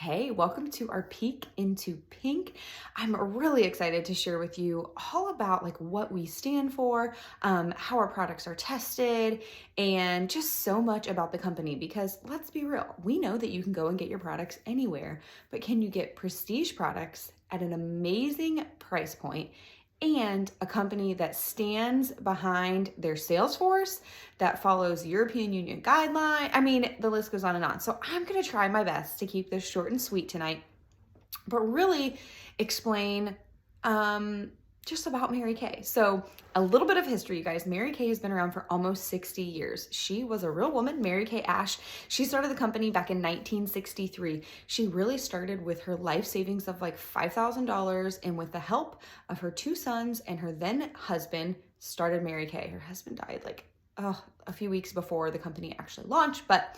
Hey, welcome to our peek into pink. I'm really excited to share with you all about like what we stand for, how our products are tested, and just so much about the company because let's be real, we know that you can go and get your products anywhere, but can you get prestige products at an amazing price point and a company that stands behind their sales force, that follows European Union guideline? I mean, the list goes on and on. So I'm going to try my best to keep this short and sweet tonight, but really explain just about Mary Kay. So a little bit of history, you guys. Mary Kay has been around for almost 60 years. She was a real woman, Mary Kay Ash. She started the company back in 1963. She really started with her life savings of like $5,000 and with the help of her two sons and her then husband started Mary Kay. Her husband died like a few weeks before the company actually launched, but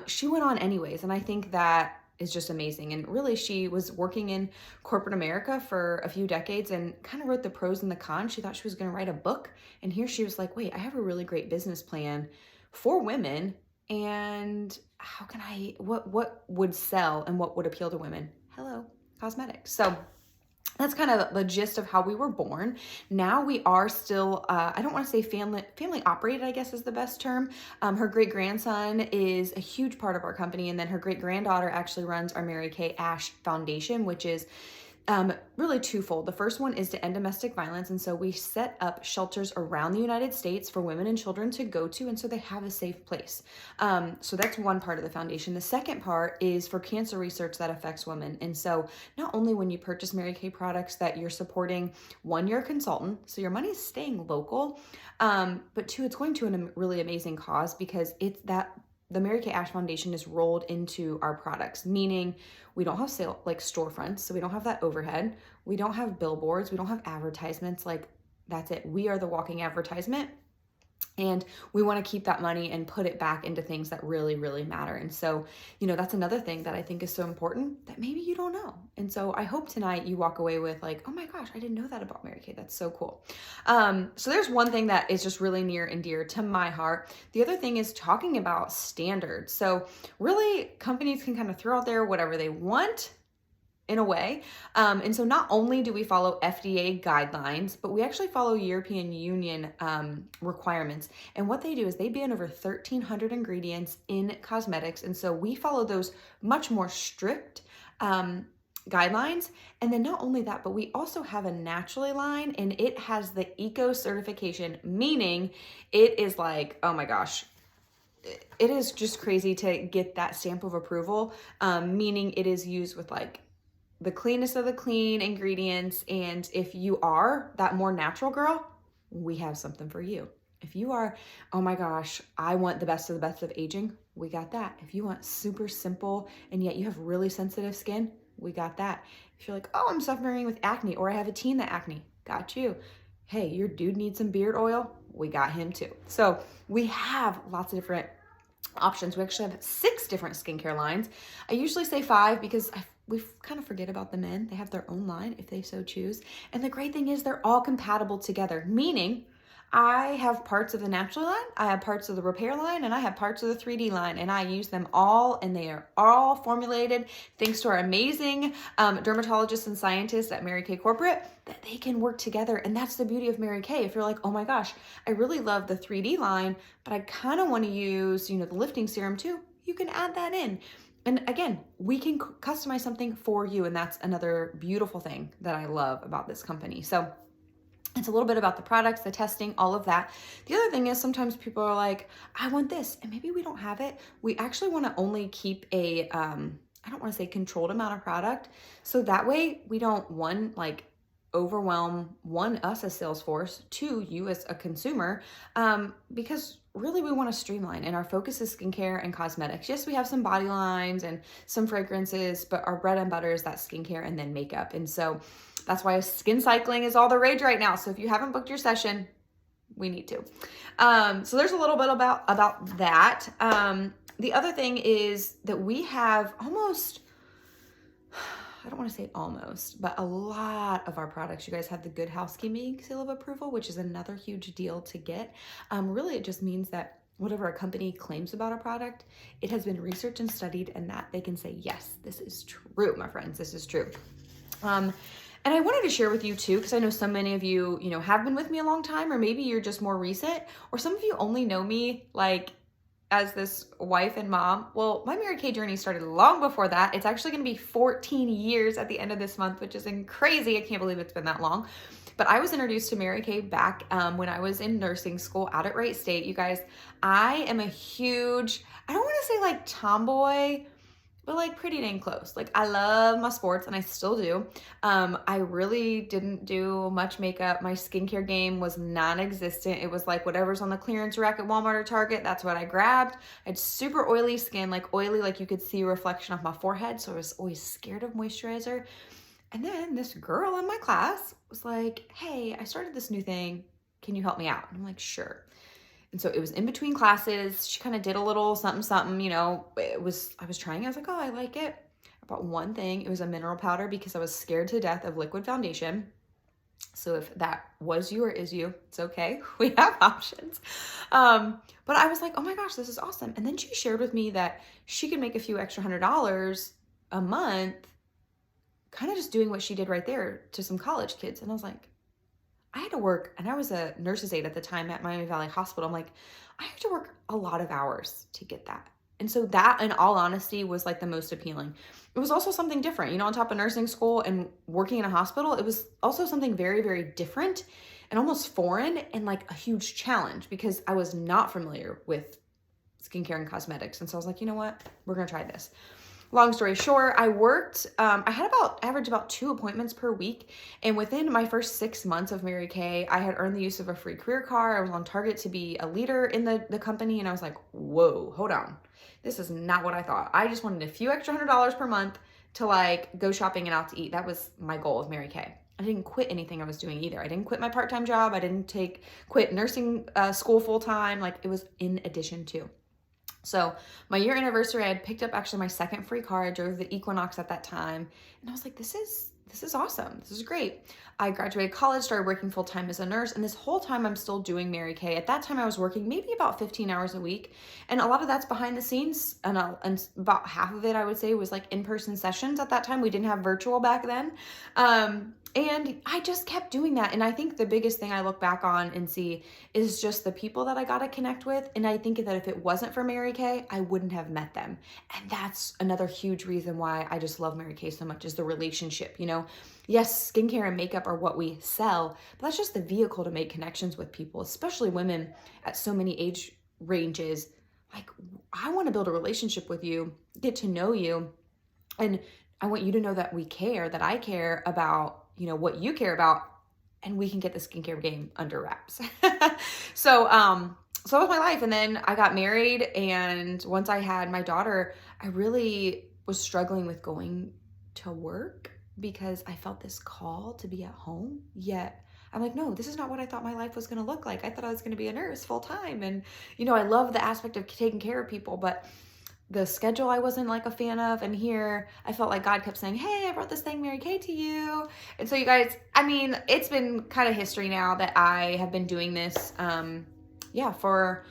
she went on anyways. And I think that is just amazing. And really, she was working in corporate America for a few decades and kind of wrote the pros and the cons. She thought she was going to write a book. And here she was like, wait, I have a really great business plan for women. And how can what would sell and what would appeal to women? Hello, cosmetics. So that's kind of the gist of how we were born. Now we are still, I don't want to say family operated, I guess is the best term. Her great grandson is a huge part of our company. And then her great granddaughter actually runs our Mary Kay Ash Foundation, which is really twofold. The first one is to end domestic violence. And so we set up shelters around the United States for women and children to go to. And so they have a safe place. So that's one part of the foundation. The second part is for cancer research that affects women. And so not only when you purchase Mary Kay products that you're supporting, one, you're a consultant, so your money is staying local. But two, it's going to a really amazing cause because it's that the Mary Kay Ash Foundation is rolled into our products, meaning we don't have storefronts, so we don't have that overhead. We don't have billboards. We don't have advertisements. Like, that's it. We are the walking advertisement. And we want to keep that money and put it back into things that really, really matter. And so, that's another thing that I think is so important that maybe you don't know. And so I hope tonight you walk away with like, oh my gosh, I didn't know that about Mary Kay. That's so cool. So there's one thing that is just really near and dear to my heart. The other thing is talking about standards. So really, companies can kind of throw out there whatever they want in a way. And so not only do we follow FDA guidelines, but we actually follow European Union requirements. And what they do is they ban over 1,300 ingredients in cosmetics. And so we follow those much more strict guidelines. And then not only that, but we also have a naturally line and it has the eco certification, meaning it is like, oh my gosh, it is just crazy to get that stamp of approval, meaning it is used with like the cleanest of the clean ingredients. And if you are that more natural girl, we have something for you. If you are, oh my gosh, I want the best of the best of aging, we got that. If you want super simple and yet you have really sensitive skin, we got that. If you're like, oh, I'm suffering with acne or I have a teen that acne, got you. Hey, your dude needs some beard oil, we got him too. So we have lots of different options. We actually have 6 different skincare lines. I usually say 5 because we kind of forget about the men. They have their own line if they so choose. And the great thing is they're all compatible together, meaning I have parts of the natural line, I have parts of the repair line, and I have parts of the 3D line, and I use them all, and they are all formulated thanks to our amazing dermatologists and scientists at Mary Kay Corporate, that they can work together. And that's the beauty of Mary Kay. If you're like, oh my gosh, I really love the 3D line, but I kind of want to use, the lifting serum too, you can add that in. And again, we can customize something for you. And that's another beautiful thing that I love about this company. So it's a little bit about the products, the testing, all of that. The other thing is sometimes people are like, I want this, and maybe we don't have it. We actually want to only keep a, I don't want to say controlled amount of product. So that way we don't, overwhelm us as Salesforce, 2, you as a consumer, because really we want to streamline and our focus is skincare and cosmetics. Yes, we have some body lines and some fragrances, but our bread and butter is that skincare and then makeup. And so that's why skin cycling is all the rage right now. So if you haven't booked your session, we need to. So there's a little bit about that. The other thing is that we have almost, I don't want to say almost, but a lot of our products, you guys have the Good Housekeeping seal of approval, which is another huge deal to get. Really, it just means that whatever a company claims about a product, it has been researched and studied, and that they can say, yes, this is true, my friends, this is true. And I wanted to share with you too, because I know so many of you, have been with me a long time, or maybe you're just more recent, or some of you only know me like as this wife and mom. Well, my Mary Kay journey started long before that. It's actually going to be 14 years at the end of this month, which is crazy. I can't believe it's been that long. But I was introduced to Mary Kay back when I was in nursing school out at Wright State. You guys, I am a huge, I don't want to say like tomboy, but like pretty dang close. Like I love my sports and I still do. I really didn't do much makeup. My skincare game was non-existent. It was like whatever's on the clearance rack at Walmart or Target, that's what I grabbed. I had super oily skin, like oily, like you could see a reflection of my forehead. So I was always scared of moisturizer. And then this girl in my class was like, hey, I started this new thing. Can you help me out? And I'm like, sure. And so it was in between classes. She kind of did a little something, something, I was trying. I was like, oh, I like it. I bought one thing. It was a mineral powder because I was scared to death of liquid foundation. So if that was you or is you, it's okay. We have options. But I was like, oh my gosh, this is awesome. And then she shared with me that she could make a few extra $100 a month, kind of just doing what she did right there to some college kids. And I was like, I had to work, and I was a nurse's aide at the time at Miami Valley Hospital. I'm like, I have to work a lot of hours to get that. And so that, in all honesty, was like the most appealing. It was also something different, on top of nursing school and working in a hospital, it was also something very, very different and almost foreign and like a huge challenge because I was not familiar with skincare and cosmetics. And so I was like, you know what, we're going to try this. Long story short, I worked, I had average about 2 appointments per week. And within my first 6 months of Mary Kay, I had earned the use of a free career car. I was on target to be a leader in the company. And I was like, whoa, hold on. This is not what I thought. I just wanted a few extra $100 per month to like go shopping and out to eat. That was my goal with Mary Kay. I didn't quit anything I was doing either. I didn't quit my part-time job. I didn't quit nursing school full-time. Like it was in addition to. So my year anniversary, I had picked up actually my second free car. I drove the Equinox at that time. And I was like, this is awesome. This is great. I graduated college, started working full-time as a nurse. And this whole time I'm still doing Mary Kay. At that time I was working maybe about 15 hours a week. And a lot of that's behind the scenes. And about half of it, I would say, was like in-person sessions at that time. We didn't have virtual back then. And I just kept doing that. And I think the biggest thing I look back on and see is just the people that I got to connect with. And I think that if it wasn't for Mary Kay, I wouldn't have met them. And that's another huge reason why I just love Mary Kay so much is the relationship, Yes, skincare and makeup are what we sell, but that's just the vehicle to make connections with people, especially women at so many age ranges. Like, I want to build a relationship with you, get to know you, and I want you to know that we care, that I care about, what you care about, and we can get the skincare game under wraps. So that was my life. And then I got married. And once I had my daughter, I really was struggling with going to work because I felt this call to be at home. Yet I'm like, no, this is not what I thought my life was going to look like. I thought I was going to be a nurse full time. And, I love the aspect of taking care of people, but the schedule I wasn't like a fan of. And here I felt like God kept saying, hey, I brought this thing, Mary Kay, to you. And so you guys, it's been kind of history now that I have been doing this, for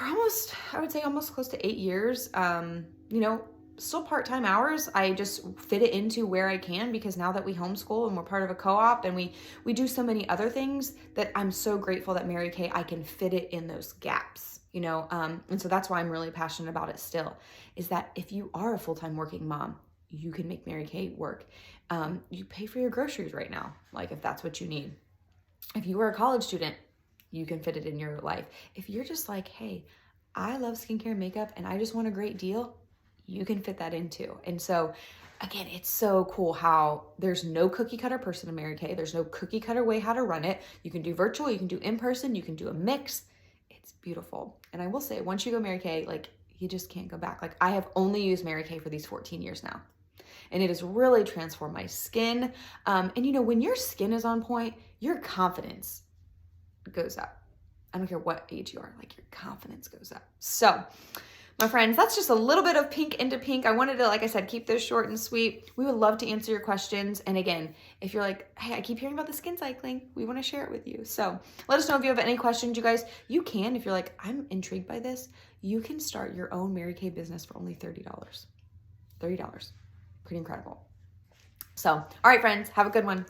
almost, I would say almost close to 8 years. Still part-time hours. I just fit it into where I can because now that we homeschool and we're part of a co-op and we do so many other things that I'm so grateful that Mary Kay, I can fit it in those gaps. And so that's why I'm really passionate about it still, is that if you are a full-time working mom, you can make Mary Kay work. You pay for your groceries right now, like if that's what you need. If you were a college student, you can fit it in your life. If you're just like, hey, I love skincare and makeup and I just want a great deal, you can fit that into. And so again, it's so cool how there's no cookie cutter person in Mary Kay. There's no cookie cutter way how to run it. You can do virtual, you can do in person, you can do a mix. It's beautiful. And I will say, once you go Mary Kay, like you just can't go back. Like I have only used Mary Kay for these 14 years now. And it has really transformed my skin. And when your skin is on point, your confidence goes up. I don't care what age you are, like your confidence goes up. So My friends, that's just a little bit of pink into pink. I wanted to, like I said, keep this short and sweet. We would love to answer your questions. And again, if you're like, hey, I keep hearing about the skin cycling, we want to share it with you. So let us know if you have any questions, you guys. You can, if you're like, I'm intrigued by this, you can start your own Mary Kay business for only $30. $30. Pretty incredible. So, all right, friends, have a good one.